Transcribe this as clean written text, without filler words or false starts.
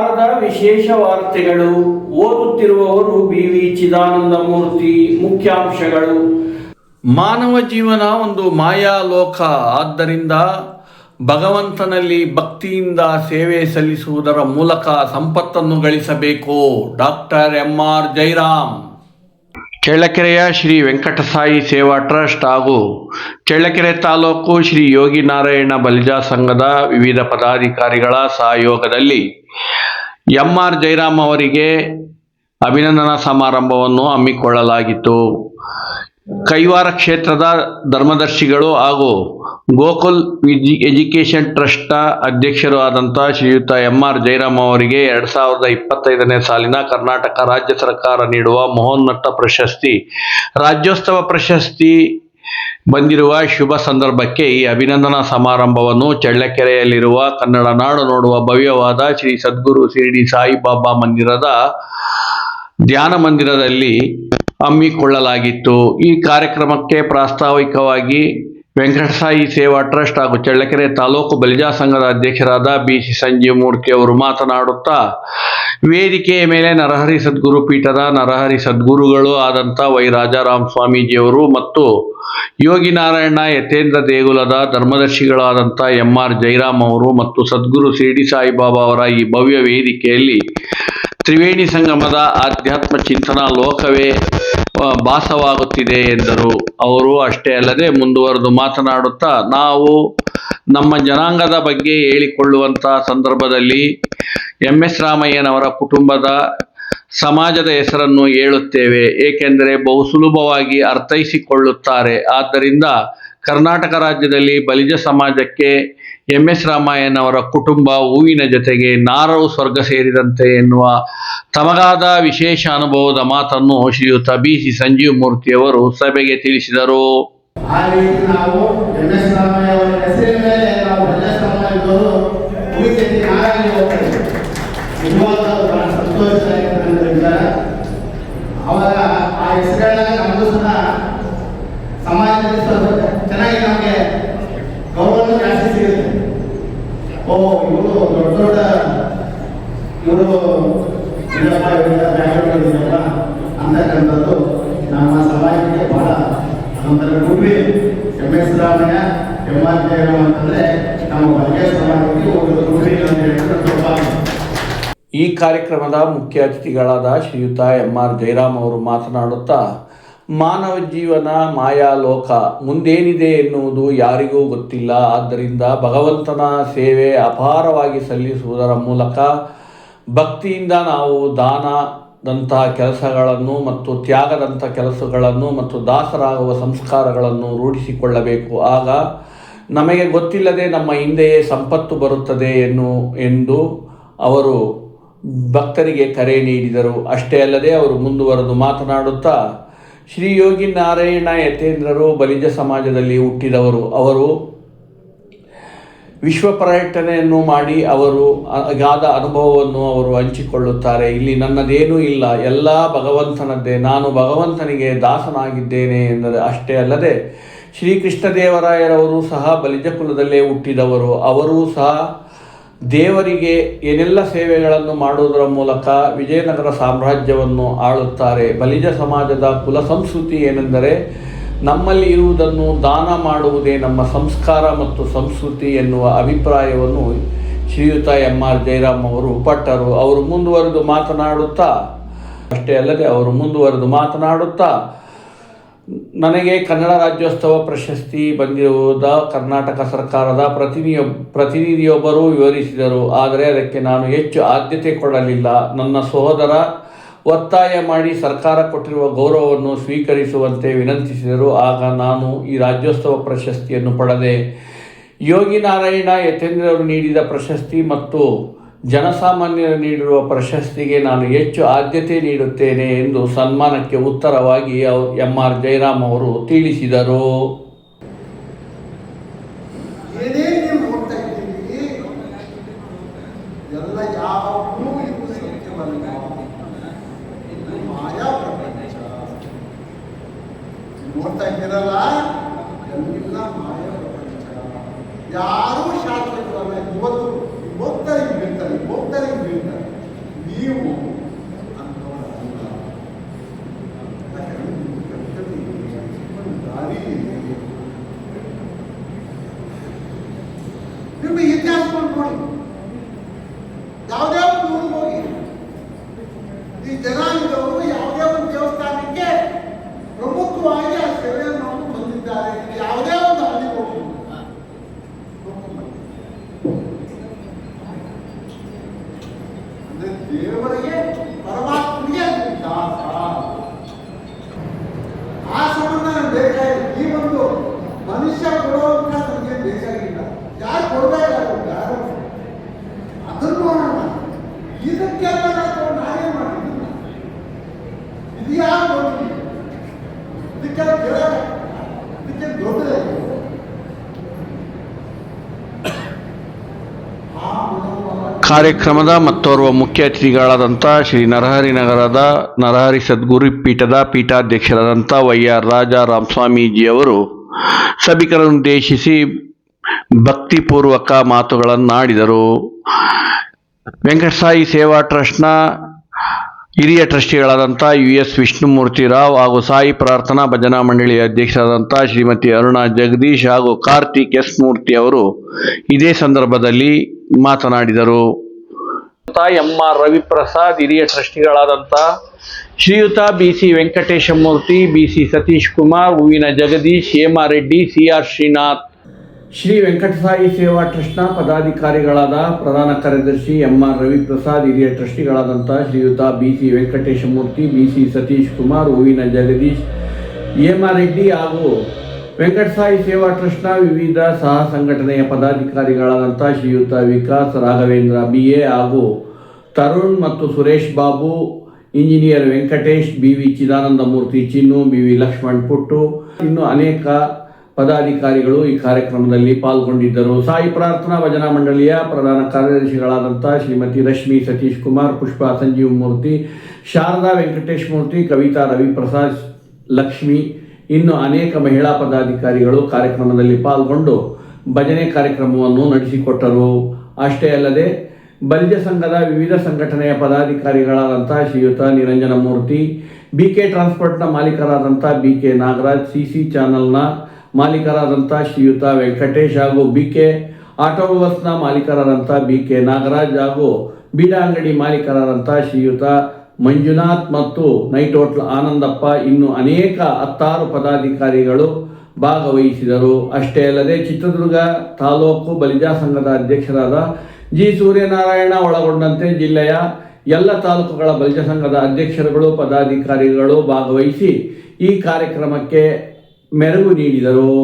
ವಾರದ ವಿಶೇಷ ವಾರ್ತೆಗಳು. ಓದುತ್ತಿರುವವರು BV ಚಿದಾನಂದ ಮೂರ್ತಿ. ಮುಖ್ಯಾಂಶಗಳು. ಮಾನವ ಜೀವನ ಒಂದು ಮಾಯಾಲೋಕ. ಆದ್ದರಿಂದ ಭಗವಂತನಲ್ಲಿ ಭಕ್ತಿಯಿಂದ ಸೇವೆ ಸಲ್ಲಿಸುವುದರ ಮೂಲಕ ಸಂಪತ್ತನ್ನು ಗಳಿಸಬೇಕು. Doctor MR Jairam. ಚಳ್ಳಕೆರೆಯ ಶ್ರೀ ವೆಂಕಟಸಾಯಿ ಸೇವಾ ಟ್ರಸ್ಟ್ ಹಾಗೂ ಚಳ್ಳಕೆರೆ ತಾಲೂಕು ಶ್ರೀ ಯೋಗಿ ನಾರಾಯಣ ಬಲಿಜ ಸಂಘದ ವಿವಿಧ ಪದಾಧಿಕಾರಿಗಳ ಸಹಯೋಗದಲ್ಲಿ MR ಜೈರಾಮ್ ಅವರಿಗೆ ಅಭಿನಂದನಾ ಸಮಾರಂಭವನ್ನು ಹಮ್ಮಿಕೊಳ್ಳಲಾಗಿತ್ತು. ಕೈವಾರ ಕ್ಷೇತ್ರದ ಧರ್ಮದರ್ಶಿಗಳು ಹಾಗೂ ಗೋಕುಲ್ ಎಜುಕೇಷನ್ ಟ್ರಸ್ಟ್ನ ಅಧ್ಯಕ್ಷರು ಆದಂಥ ಶ್ರೀಯುತ MR ಜೈರಾಮ್ ಅವರಿಗೆ 2025ನೇ ಸಾಲಿನ ಕರ್ನಾಟಕ ರಾಜ್ಯ ಸರ್ಕಾರ ನೀಡುವ ಮಹೋನ್ನತ ಪ್ರಶಸ್ತಿ ರಾಜ್ಯೋತ್ಸವ ಪ್ರಶಸ್ತಿ ಬಂದಿರುವ ಶುಭ ಸಂದರ್ಭಕ್ಕೆ ಈ ಅಭಿನಂದನಾ ಸಮಾರಂಭವನ್ನು ಚಳ್ಳಕೆರೆಯಲ್ಲಿರುವ ಕನ್ನಡ ನಾಡು ನೋಡುವ ಭವ್ಯವಾದ ಶ್ರೀ ಸದ್ಗುರು ಶಿರಡಿ ಸಾಯಿಬಾಬಾ ಮಂದಿರದ ಧ್ಯಾನ ಮಂದಿರದಲ್ಲಿ ಹಮ್ಮಿಕೊಳ್ಳಲಾಗಿತ್ತು. ಈ ಕಾರ್ಯಕ್ರಮಕ್ಕೆ ಪ್ರಾಸ್ತಾವಿಕವಾಗಿ ವೆಂಕಟಸಾಯಿ ಸೇವಾ ಟ್ರಸ್ಟ್ ಹಾಗೂ ಚಳ್ಳಕೆರೆ ತಾಲೂಕು ಬಲಿಜ ಸಂಘದ ಅಧ್ಯಕ್ಷರಾದ BC ಸಂಜೀವ್ ಮೂರ್ತಿ ಅವರು ಮಾತನಾಡುತ್ತಾ, ವೇದಿಕೆಯ ಮೇಲೆ ನರಹರಿ ಸದ್ಗುರು ಪೀಠದ ನರಹರಿ ಸದ್ಗುರುಗಳು ಆದಂಥ ವೈ ರಾಜಾರಾಮ್ ಸ್ವಾಮೀಜಿಯವರು ಮತ್ತು ಯೋಗಿ ನಾರಾಯಣ ಯತೇಂದ್ರ ದೇಗುಲದ ಧರ್ಮದರ್ಶಿಗಳಾದಂಥ MR ಜೈರಾಮ್ ಅವರು ಮತ್ತು ಸದ್ಗುರು ಶಿರಡಿ ಸಾಯಿಬಾಬಾ ಅವರ ಈ ಭವ್ಯ ವೇದಿಕೆಯಲ್ಲಿ ತ್ರಿವೇಣಿ ಸಂಗಮದ ಆಧ್ಯಾತ್ಮ ಚಿಂತನಾ ಲೋಕವೇ ಭಾಸವಾಗುತ್ತಿದೆ ಎಂದರು. ಅವರು ಅಷ್ಟೇ ಅಲ್ಲದೆ ಮುಂದುವರೆದು ಮಾತನಾಡುತ್ತಾ, ನಾವು ನಮ್ಮ ಜನಾಂಗದ ಬಗ್ಗೆ ಹೇಳಿಕೊಳ್ಳುವಂಥ ಸಂದರ್ಭದಲ್ಲಿ MS ರಾಮಯ್ಯನವರ ಕುಟುಂಬದ ಸಮಾಜದ ಹೆಸರನ್ನು ಹೇಳುತ್ತೇವೆ, ಏಕೆಂದರೆ ಬಹು ಸುಲಭವಾಗಿ ಅರ್ಥೈಸಿಕೊಳ್ಳುತ್ತಾರೆ. ಆದ್ದರಿಂದ ಕರ್ನಾಟಕ ರಾಜ್ಯದಲ್ಲಿ ಬಲಿಜ ಸಮಾಜಕ್ಕೆ MS ರಾಮಯ್ಯನವರ ಕುಟುಂಬ ಹೂವಿನ ಜೊತೆಗೆ ನಾರವು ಸ್ವರ್ಗ ಸೇರಿದಂತೆ ಎನ್ನುವ ತಮಗಾದ ವಿಶೇಷ ಅನುಭವದ ಮಾತನ್ನು ಶ್ರೀಯುತ BC ಸಂಜೀವ್ ಮೂರ್ತಿಯವರು ಸಭೆಗೆ ತಿಳಿಸಿದರು. ಸಮಾಜದಲ್ಲಿ ಚೆನ್ನಾಗಿ ನಮಗೆ ಗೌರವ ಜಾಸ್ತಿ ಸಿಗುತ್ತೆ. ಇವರು ದೊಡ್ಡ ಇವರು ಅಂತಕ್ಕಂಥದ್ದು ನಮ್ಮ ಸಮಾಜಕ್ಕೆ ಬಹಳ ಒಂಥರ ಗುರಿ. MS ರಾಮಯ್ಯ MR ಜೈರಾಮ್ ಅಂತಂದ್ರೆ ನಮ್ಮ ಬಲಿಜ ಸಮಾಜಕ್ಕೆ ಒಂದು ಗುರಿ ಅಂತ ಹೇಳಿದ್ರೆ. ಈ ಕಾರ್ಯಕ್ರಮದ ಮುಖ್ಯ ಅತಿಥಿಗಳಾದ ಶ್ರೀಯುತ MR ಜೈರಾಮ್ ಅವರು ಮಾತನಾಡುತ್ತಾ, ಮಾನವ ಜೀವನ ಮಾಯಾಲೋಕ, ಮುಂದೇನಿದೆ ಎನ್ನುವುದು ಯಾರಿಗೂ ಗೊತ್ತಿಲ್ಲ. ಆದ್ದರಿಂದ ಭಗವಂತನ ಸೇವೆ ಅಪಾರವಾಗಿ ಸಲ್ಲಿಸುವುದರ ಮೂಲಕ ಭಕ್ತಿಯಿಂದ ನಾವು ದಾನದಂತಹ ಕೆಲಸಗಳನ್ನು ಮತ್ತು ತ್ಯಾಗದಂಥ ಕೆಲಸಗಳನ್ನು ಮತ್ತು ದಾಸರಾಗುವ ಸಂಸ್ಕಾರಗಳನ್ನು ರೂಢಿಸಿಕೊಳ್ಳಬೇಕು. ಆಗ ನಮಗೆ ಗೊತ್ತಿಲ್ಲದೆ ನಮ್ಮ ಹಿಂದೆಯೇ ಸಂಪತ್ತು ಬರುತ್ತದೆ ಎಂದು ಅವರು ಭಕ್ತರಿಗೆ ಕರೆ ನೀಡಿದರು. ಅಷ್ಟೇ ಅಲ್ಲದೆ ಅವರು ಮುಂದುವರೆದು ಮಾತನಾಡುತ್ತಾ, ಶ್ರೀ ಯೋಗಿ ನಾರಾಯಣ ಯತೇಂದ್ರರು ಬಲಿಜ ಸಮಾಜದಲ್ಲಿ ಹುಟ್ಟಿದವರು. ಅವರು ವಿಶ್ವ ಪರ್ಯಟನೆಯನ್ನು ಮಾಡಿ ಅವರು ಅಗಾಧ ಅನುಭವವನ್ನು ಅವರು ಹಂಚಿಕೊಳ್ಳುತ್ತಾರೆ. ಇಲ್ಲಿ ನನ್ನದೇನೂ ಇಲ್ಲ, ಎಲ್ಲ ಭಗವಂತನದ್ದೇ, ನಾನು ಭಗವಂತನಿಗೆ ದಾಸನಾಗಿದ್ದೇನೆ ಎಂದರೆ. ಅಷ್ಟೇ ಅಲ್ಲದೆ ಶ್ರೀಕೃಷ್ಣದೇವರಾಯರವರು ಸಹ ಬಲಿಜ ಕುಲದಲ್ಲೇ ಹುಟ್ಟಿದವರು. ಅವರೂ ಸಹ ದೇವರಿಗೆ ಏನೆಲ್ಲ ಸೇವೆಗಳನ್ನು ಮಾಡುವುದರ ಮೂಲಕ ವಿಜಯನಗರ ಸಾಮ್ರಾಜ್ಯವನ್ನು ಆಳುತ್ತಾರೆ. ಬಲಿಜ ಸಮಾಜದ ಕುಲ ಸಂಸ್ಕೃತಿ ಏನೆಂದರೆ, ನಮ್ಮಲ್ಲಿ ಇರುವುದನ್ನು ದಾನ ಮಾಡುವುದೇ ನಮ್ಮ ಸಂಸ್ಕಾರ ಮತ್ತು ಸಂಸ್ಕೃತಿ ಎನ್ನುವ ಅಭಿಪ್ರಾಯವನ್ನು ಶ್ರೀಯುತ MR ಜೈರಾಮ್ ಅವರು ಪಟ್ಟರು. ಅವರು ಮುಂದುವರೆದು ಮಾತನಾಡುತ್ತಾ, ಅಷ್ಟೇ ಅಲ್ಲದೆ ಅವರು ಮುಂದುವರೆದು ಮಾತನಾಡುತ್ತಾ, ನನಗೆ ಕನ್ನಡ ರಾಜ್ಯೋತ್ಸವ ಪ್ರಶಸ್ತಿ ಬಂದಿರುವುದ ಕರ್ನಾಟಕ ಸರ್ಕಾರದ ಪ್ರತಿನಿಧಿಯೊಬ್ಬರು ವಿವರಿಸಿದರು. ಆದರೆ ಅದಕ್ಕೆ ನಾನು ಹೆಚ್ಚು ಆದ್ಯತೆ ಕೊಡಲಿಲ್ಲ. ನನ್ನ ಸಹೋದರ ಒತ್ತಾಯ ಮಾಡಿ ಸರ್ಕಾರ ಕೊಟ್ಟಿರುವ ಗೌರವವನ್ನು ಸ್ವೀಕರಿಸುವಂತೆ ವಿನಂತಿಸಿದರು. ಆಗ ನಾನು ಈ ರಾಜ್ಯೋತ್ಸವ ಪ್ರಶಸ್ತಿಯನ್ನು ಪಡೆದೆ. ಯೋಗಿ ನಾರಾಯಣ ಯತೇಂದ್ರರು ನೀಡಿದ ಪ್ರಶಸ್ತಿ ಮತ್ತು ಜನಸಾಮಾನ್ಯರು ನೀಡಿರುವ ಪ್ರಶಸ್ತಿಗೆ ನಾನು ಹೆಚ್ಚು ಆದ್ಯತೆ ನೀಡುತ್ತೇನೆ ಎಂದು ಸನ್ಮಾನಕ್ಕೆ ಉತ್ತರವಾಗಿ MR ಜೈರಾಮ್ ಅವರು ತಿಳಿಸಿದರು. ಯಾರೂ ಶಾಶ್ವತವಲ್ಲ. ಇವತ್ತು ಭಕ್ತರಿಗೆ ಬೀಳ್ತಾರೆ. ದೇವರಿಗೆ ಪರಮಾತ್ಮನಿಗೆ ದಾಸ. ಆ ಸಂಬಂಧ ನನಗೆ ಬೇಕಾಗಿಲ್ಲ. ಈ ಒಂದು ಮನುಷ್ಯ ಕೊಡುವಂತ ನನಗೆ ಬೇಕಾಗಿಲ್ಲ. ಯಾರು ಕೊಡಬೇಕಾಗುತ್ತೆ ಯಾರು ಅದನ್ನು ನೋಡೋಣ. ಇದಕ್ಕೆಲ್ಲ ನಾನೇ ಮಾಡಿದ್ದೀನಿ. ಇದು ಯಾರು ನೋಡಿ ಇದಕ್ಕೆಲ್ಲ ಕೇಳ ಇದಕ್ಕೆ ದೊಡ್ಡದೇ ಕಾರ್ಯಕ್ರಮದ ಮತ್ತೋರ್ವ ಮುಖ್ಯ ಅತಿಥಿಗಳಾದಂಥ ಶ್ರೀ ನರಹರಿ ನಗರದ ನರಹರಿ ಸದ್ಗುರು ಪೀಠದ ಪೀಠಾಧ್ಯಕ್ಷರಾದಂಥ ವೈ.ಆರ್. ರಾಜಾ ರಾಮಸ್ವಾಮೀಜಿಯವರು ಸಭಿಕರನ್ನುದ್ದೇಶಿಸಿ ಭಕ್ತಿಪೂರ್ವಕ ಮಾತುಗಳನ್ನಾಡಿದರು. ವೆಂಕಟಸಾಯಿ ಸೇವಾ ಟ್ರಸ್ಟ್ನ ಹಿರಿಯ ಟ್ರಸ್ಟಿಗಳಾದಂಥ ಯು.ಎಸ್. ವಿಷ್ಣುಮೂರ್ತಿ ರಾವ್ ಹಾಗೂ ಸಾಯಿ ಪ್ರಾರ್ಥನಾ ಭಜನಾ ಮಂಡಳಿಯ ಅಧ್ಯಕ್ಷರಾದಂಥ ಶ್ರೀಮತಿ ಅರುಣಾ ಜಗದೀಶ್ ಹಾಗೂ ಕಾರ್ತಿಕ್ ಎಸ್. ಮೂರ್ತಿ ಅವರು ಇದೇ ಸಂದರ್ಭದಲ್ಲಿ ಮಾತನಾಡಿದರು. ಎಂ.ಆರ್. ರವಿಪ್ರಸಾದ್, ಹಿರಿಯ ಟ್ರಸ್ಟಿಗಳಾದಂಥ ಶ್ರೀಯುತ ಬಿ.ಸಿ. ವೆಂಕಟೇಶಮೂರ್ತಿ, ಬಿ.ಸಿ. ಸತೀಶ್ ಕುಮಾರ್, ಹೂವಿನ ಜಗದೀಶ್, ಹೇಮಾರೆಡ್ಡಿ, ಸಿ.ಆರ್. ಶ್ರೀನಾಥ್, ಶ್ರೀ ವೆಂಕಟಸಾಯಿ ಸೇವಾ ಟ್ರಸ್ಟ್ನ ಪದಾಧಿಕಾರಿಗಳಾದ ಪ್ರಧಾನ ಕಾರ್ಯದರ್ಶಿ ಎಂ.ಆರ್. ರವಿಪ್ರಸಾದ್, ಹಿರಿಯ ಟ್ರಸ್ಟಿಗಳಾದಂಥ ಶ್ರೀಯುತ ಬಿ.ಸಿ. ವೆಂಕಟೇಶಮೂರ್ತಿ, ಬಿ.ಸಿ. ಸತೀಶ್ ಕುಮಾರ್, ಹೂವಿನ ಜಗದೀಶ್, ಹೇಮಾರೆಡ್ಡಿ ಹಾಗೂ ವೆಂಕಟಸಾಯಿ ಸೇವಾ ಟ್ರಸ್ಟ್ನ ವಿವಿಧ ಸಹ ಸಂಘಟನೆಯ ಪದಾಧಿಕಾರಿಗಳಾದಂಥ ಶ್ರೀಯುತ ವಿಕಾಸ್ ರಾಘವೇಂದ್ರ ಬಿ.ಎ. ಹಾಗೂ ತರುಣ್ ಮತ್ತು ಸುರೇಶ್ ಬಾಬು, ಇಂಜಿನಿಯರ್ ವೆಂಕಟೇಶ್, ಬಿ.ವಿ. ಚಿದಾನಂದಮೂರ್ತಿ ಚಿನ್ನು, ಬಿ.ವಿ. ಲಕ್ಷ್ಮಣ್ ಪುಟ್ಟು, ಇನ್ನು ಅನೇಕ ಪದಾಧಿಕಾರಿಗಳು ಈ ಕಾರ್ಯಕ್ರಮದಲ್ಲಿ ಪಾಲ್ಗೊಂಡಿದ್ದರು. ಸಾಯಿ ಪ್ರಾರ್ಥನಾ ಭಜನಾ ಮಂಡಳಿಯ ಪ್ರಧಾನ ಕಾರ್ಯದರ್ಶಿಗಳಾದಂಥ ಶ್ರೀಮತಿ ರಶ್ಮಿ ಸತೀಶ್ ಕುಮಾರ್, ಪುಷ್ಪಾ ಸಂಜೀವ್ ಮೂರ್ತಿ, ಶಾರದಾ ವೆಂಕಟೇಶ್ ಮೂರ್ತಿ, ಕವಿತಾ ರವಿಪ್ರಸಾದ್, ಲಕ್ಷ್ಮಿ, ಇನ್ನು ಅನೇಕ ಮಹಿಳಾ ಪದಾಧಿಕಾರಿಗಳು ಕಾರ್ಯಕ್ರಮದಲ್ಲಿ ಪಾಲ್ಗೊಂಡು ಭಜನೆ ಕಾರ್ಯಕ್ರಮವನ್ನು ನಡೆಸಿಕೊಟ್ಟರು. ಅಷ್ಟೇ ಅಲ್ಲದೆ ಬಲಿಜ ಸಂಘದ ವಿವಿಧ ಸಂಘಟನೆಯ ಪದಾಧಿಕಾರಿಗಳಾದಂಥ ಶ್ರೀಯುತ ನಿರಂಜನ ಮೂರ್ತಿ, ಬಿ.ಕೆ. ಟ್ರಾನ್ಸ್ಪೋರ್ಟ್ನ ಮಾಲೀಕರಾದಂಥ ಬಿ.ಕೆ. ನಾಗರಾಜ್, ಸಿ.ಸಿ. ಚಾನಲ್ನ ಮಾಲೀಕರಾದಂಥ ಶ್ರೀಯುತ ವೆಂಕಟೇಶ್ ಹಾಗೂ ಬಿ.ಕೆ. ಆಟೋಮೊಬೈಲ್ಸ್ನ ಮಾಲೀಕರಾದಂಥ ಬಿ.ಕೆ. ನಾಗರಾಜ್ ಹಾಗೂ ಬೀಡಾ ಅಂಗಡಿ ಮಾಲೀಕರಾದಂಥ ಶ್ರೀಯುತ ಮಂಜುನಾಥ್ ಮತ್ತು ನೈಟ್ ಹೋಟ್ಲ್ ಆನಂದಪ್ಪ, ಇನ್ನು ಅನೇಕ 10 ಪದಾಧಿಕಾರಿಗಳು ಭಾಗವಹಿಸಿದರು. ಅಷ್ಟೇ ಅಲ್ಲದೆ ಚಿತ್ರದುರ್ಗ ತಾಲೂಕು ಬಲಿಜ ಸಂಘದ ಅಧ್ಯಕ್ಷರಾದ ಜಿ. ಸೂರ್ಯನಾರಾಯಣ ಒಳಗೊಂಡಂತೆ ಜಿಲ್ಲೆಯ ಎಲ್ಲ ತಾಲೂಕುಗಳ ಬಲಿಜ ಸಂಘದ ಅಧ್ಯಕ್ಷರುಗಳು ಪದಾಧಿಕಾರಿಗಳು ಭಾಗವಹಿಸಿ ಈ ಕಾರ್ಯಕ್ರಮಕ್ಕೆ ಮೆರುಗು ನೀಡಿದರು.